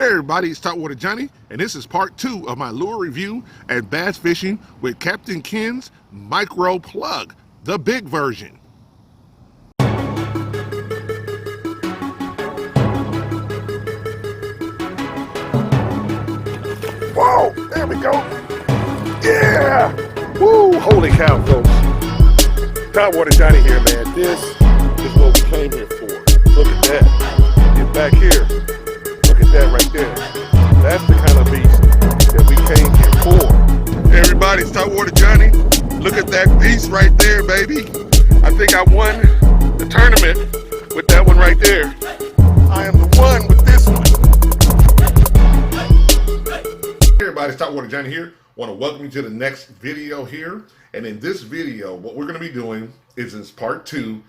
Hey everybody, it's Topwater Johnny, and this is part 2 of my lure review at bass fishing with Captain Ken's micro plug, the big version. Whoa, there we go. Yeah! Woo, holy cow, folks. Topwater Johnny here, man. This is what we came here for. Look at that. Get back here. Look at that right there. That's the kind of beast that we came here for. Hey everybody, it's Topwater Johnny. Look at that beast right there, baby. I think I won the tournament with that one right there. I am the one with this one. Hey everybody, it's Topwater Johnny here. I want to welcome you to the next video here. And in this video, what we're going to be doing is part 2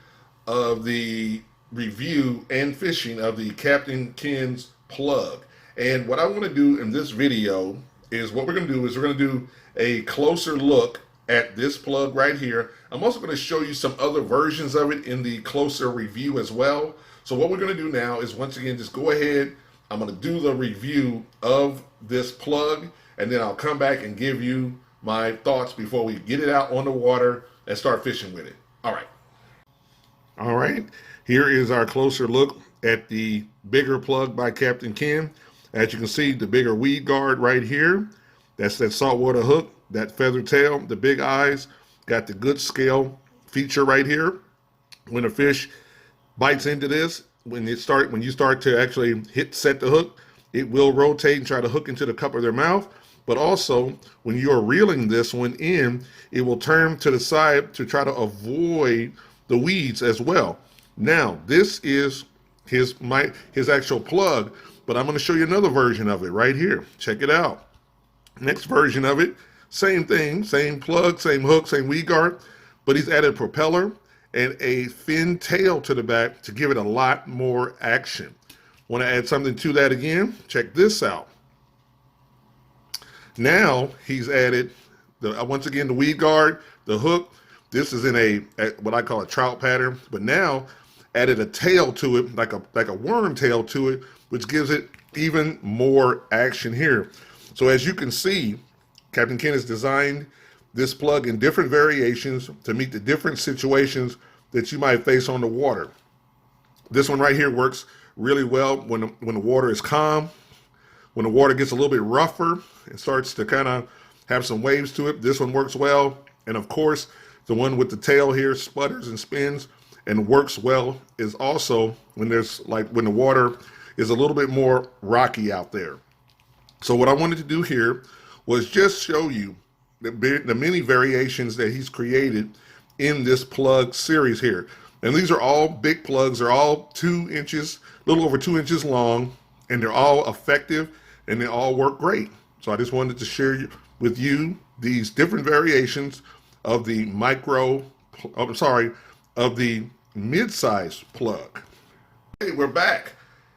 of the review and fishing of the Captain Ken's plug. And what I want to do in this video is we're going to do a closer look at this plug right here. I'm also going to show you some other versions of it in the closer review as well. So what we're going to do now is once again just go ahead. I'm going to do the review of this plug, and then I'll come back and give you my thoughts before we get it out on the water and start fishing with it. All right, here is our closer look at the bigger plug by Captain Ken. As you can see, the bigger weed guard right here, that's that saltwater hook, that feather tail, the big eyes, got the good scale feature right here. When a fish bites into this, when you start to actually set the hook, it will rotate and try to hook into the cup of their mouth. But also, when you're reeling this one in, it will turn to the side to try to avoid the weeds as well. Now, this is his actual plug, but I'm going to show you another version of it right here. Check it out. Next version of it, same thing, same plug, same hook, same weed guard, but he's added a propeller and a fin tail to the back to give it a lot more action. Want to add something to that again? Check this out. Now he's added once again the weed guard, the hook. This is in a what I call a trout pattern, but now added a tail to it, like a worm tail to it, which gives it even more action here. So as you can see, Captain Ken has designed this plug in different variations to meet the different situations that you might face on the water. This one right here works really well when the water is calm. When the water gets a little bit rougher, it starts to kind of have some waves to it. This one works well. And of course, the one with the tail here sputters and spins and works well is also when the water is a little bit more rocky out there. So what I wanted to do here was just show you the many variations that he's created in this plug series here. And these are all big plugs. They're all 2 inches, a little over 2 inches long, and they're all effective and they all work great. So I just wanted to share with you these different variations of the of the mid-size plug. Hey, we're back,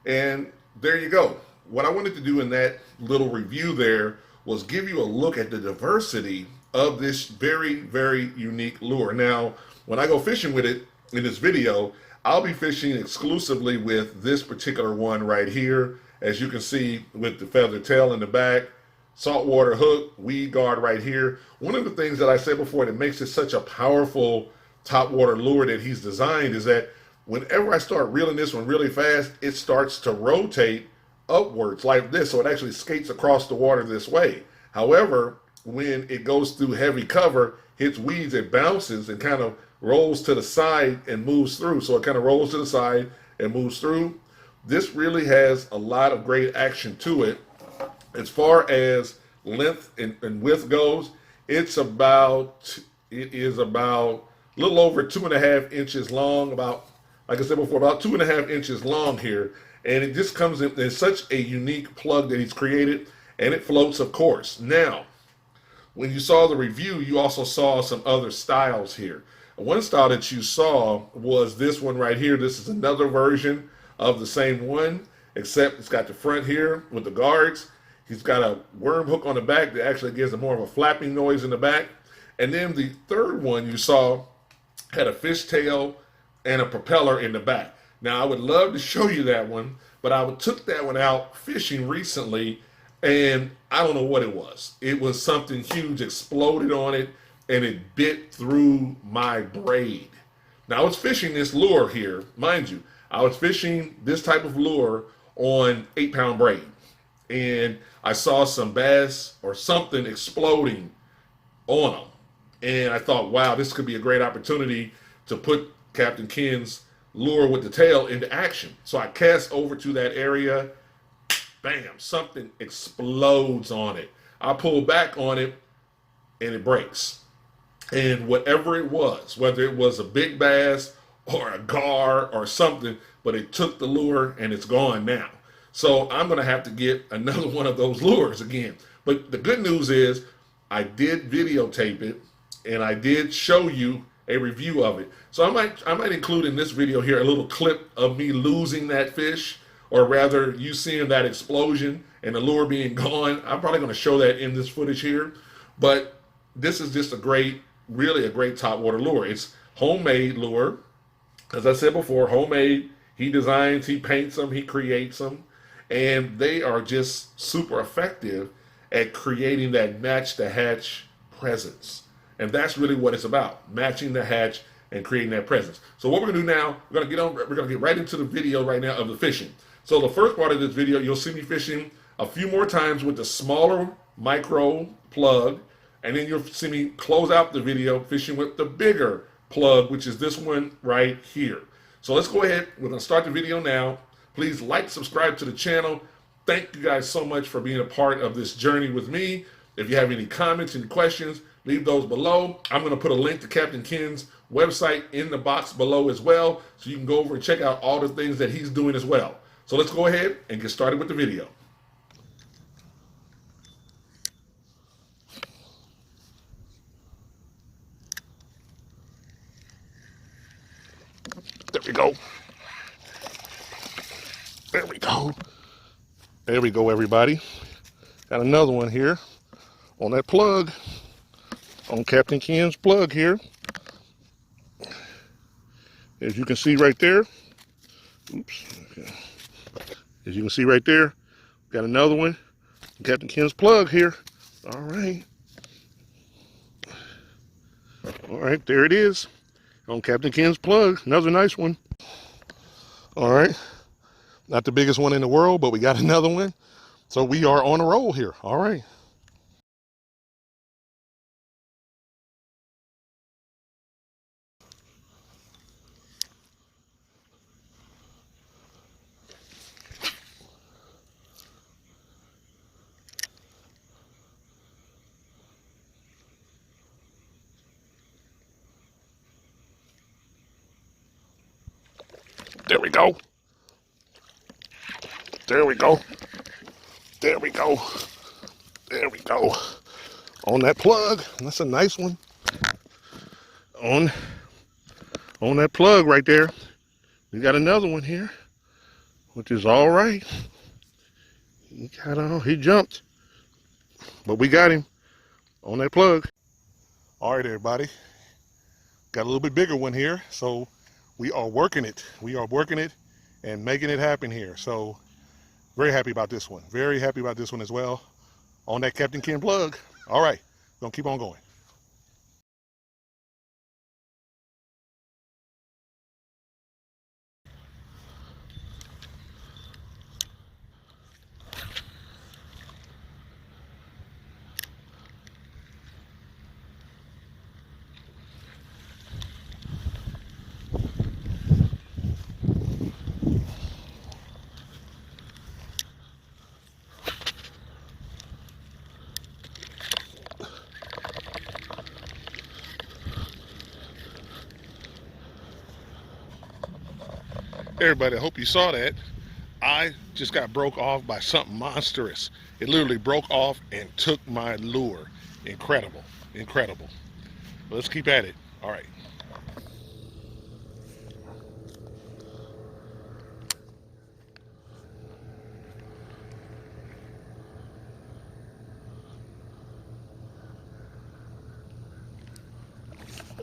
and there you go. What I wanted to do in that little review there was give you a look at the diversity of this very, very unique lure. Now, when I go fishing with it in this video, I'll be fishing exclusively with this particular one right here. As you can see with the feather tail in the back, saltwater hook, weed guard right here. One of the things that I said before that makes it such a powerful topwater lure that he's designed is that whenever I start reeling this one really fast, it starts to rotate upwards like this, so it actually skates across the water this way. However, when it goes through heavy cover, hits weeds, it bounces and kind of rolls to the side and moves through. So it kind of rolls to the side and moves through. This really has a lot of great action to it. As far as length and width goes, it is about a little over 2.5 inches long, about, like I said before, about 2.5 inches long here. And it just comes in such a unique plug that he's created, and it floats, of course. Now, when you saw the review, you also saw some other styles here. One style that you saw was this one right here. This is another version of the same one, except it's got the front here with the guards. He's got a worm hook on the back that actually gives it more of a flapping noise in the back. And then the third one you saw had a fish tail and a propeller in the back. Now, I would love to show you that one, But I took that one out fishing recently, and I don't know what it was. It was something huge, exploded on it, and it bit through my braid. Now, I was fishing this lure here, mind you. I was fishing this type of lure on 8-pound braid, and I saw some bass or something exploding on them. And I thought, wow, this could be a great opportunity to put Captain Ken's lure with the tail into action. So I cast over to that area. Bam, something explodes on it. I pull back on it and it breaks. And whatever it was, whether it was a big bass or a gar or something, but it took the lure and it's gone now. So I'm going to have to get another one of those lures again. But the good news is I did videotape it and I did show you a review of it. So I might include in this video here a little clip of me losing that fish, or rather you seeing that explosion and the lure being gone. I'm probably going to show that in this footage here. But this is just a great, really a great topwater lure. It's homemade lure. As I said before, homemade. He designs, he paints them, he creates them. And they are just super effective at creating that match the hatch presence. And that's really what it's about, matching the hatch and creating that presence. So what we're gonna do now, we're gonna get right into the video right now of the fishing. So the first part of this video, you'll see me fishing a few more times with the smaller micro plug, and then you'll see me close out the video fishing with the bigger plug, which is this one right here. So let's go ahead, we're gonna start the video now. Please like, subscribe to the channel. Thank you guys so much for being a part of this journey with me. If you have any comments, any questions, leave those below. I'm going to put a link to Captain Ken's website in the box below as well, so you can go over and check out all the things that he's doing as well. So let's go ahead and get started with the video. There we go. There we go. There we go, everybody. Got another one here on that plug, on Captain Ken's plug here. As you can see right there, oops. Okay. As you can see right there, got another one, Captain Ken's plug here. All right. All right, there it is, on Captain Ken's plug. Another nice one. All right. Not the biggest one in the world, but we got another one. So we are on a roll here. All right. There we go. There we go. There we go. There we go. On that plug. That's a nice one. On that plug right there. We got another one here, which is all right. He jumped, but we got him on that plug. All right, everybody. Got a little bit bigger one here, so we are working it. We are working it and making it happen here. So very happy about this one. Very happy about this one as well. On that Captain Ken plug. All right, gonna keep on going. Everybody, I hope you saw that. I just got broke off by something monstrous. It literally broke off and took my lure. Incredible, incredible. But let's keep at it. All right.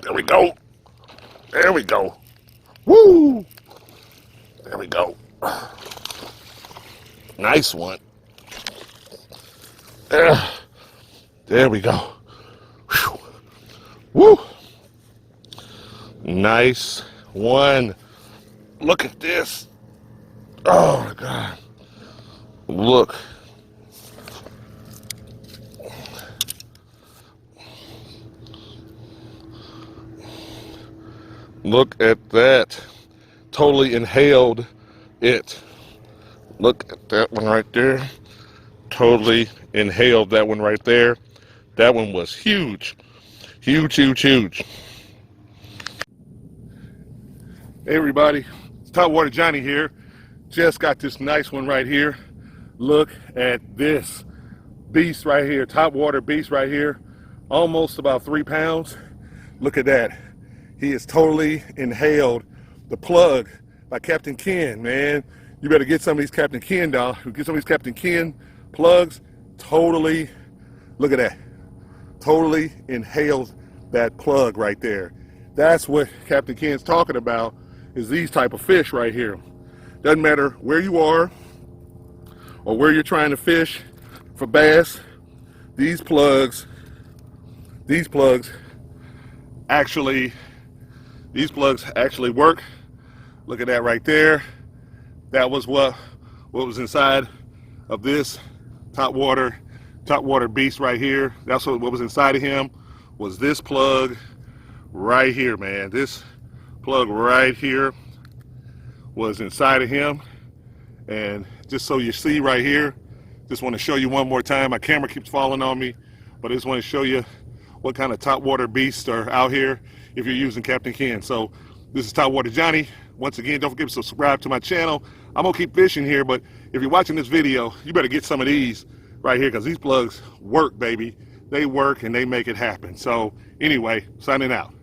There we go. There we go. Woo! There we go. Nice one. There we go. Whew. Woo. Nice one. Look at this. Oh my God. Look. Look at that. Totally inhaled it. Look at that one right there. Totally inhaled that one right there. That one was huge. Huge, huge, huge. Hey everybody, it's Topwater Johnny here. Just got this nice one right here. Look at this beast right here, Topwater beast right here. Almost about 3 pounds. Look at that. He has totally inhaled the plug by Captain Ken, man. You better get some of these Captain Ken, dog. Get some of these Captain Ken plugs. Totally, look at that. Totally inhaled that plug right there. That's what Captain Ken's talking about, is these type of fish right here. Doesn't matter where you are or where you're trying to fish for bass, these plugs actually work. Look at that right there. That was what was inside of this Topwater beast right here. That's what was inside of him, was this plug right here, man. This plug right here was inside of him. And just so you see right here, just want to show you one more time. My camera keeps falling on me, but I just want to show you what kind of Topwater beasts are out here if you're using Captain Ken. So this is Topwater Johnny. Once again, don't forget to subscribe to my channel. I'm gonna keep fishing here, but if you're watching this video, you better get some of these right here, because these plugs work, baby. They work and they make it happen. So anyway, signing out.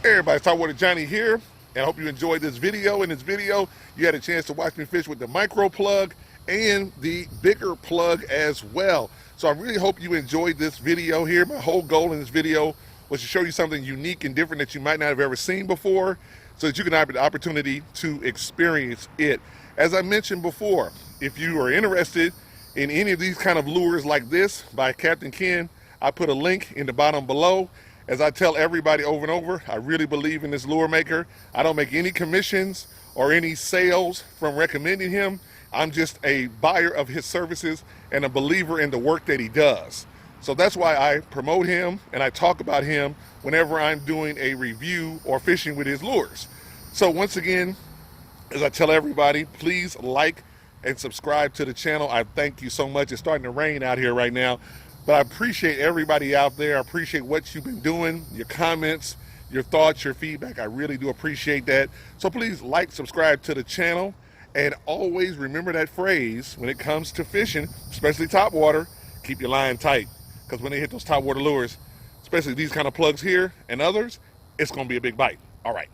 Hey everybody, it's Topwater Johnny here, and I hope you enjoyed this video. In this video, you had a chance to watch me fish with the micro plug and the bigger plug as well. So I really hope you enjoyed this video here. My whole goal in this video was to show you something unique and different that you might not have ever seen before, so that you can have the opportunity to experience it. As I mentioned before, if you are interested in any of these kind of lures like this by Captain Ken, I put a link in the bottom below. As I tell everybody over and over, I really believe in this lure maker. I don't make any commissions or any sales from recommending him. I'm just a buyer of his services and a believer in the work that he does. So that's why I promote him and I talk about him whenever I'm doing a review or fishing with his lures. So once again, as I tell everybody, please like and subscribe to the channel. I thank you so much. It's starting to rain out here right now, but I appreciate everybody out there. I appreciate what you've been doing, your comments, your thoughts, your feedback. I really do appreciate that. So please like, subscribe to the channel, and always remember that phrase when it comes to fishing, especially topwater: keep your line tight, because when they hit those topwater lures, especially these kind of plugs here and others, it's going to be a big bite. All right.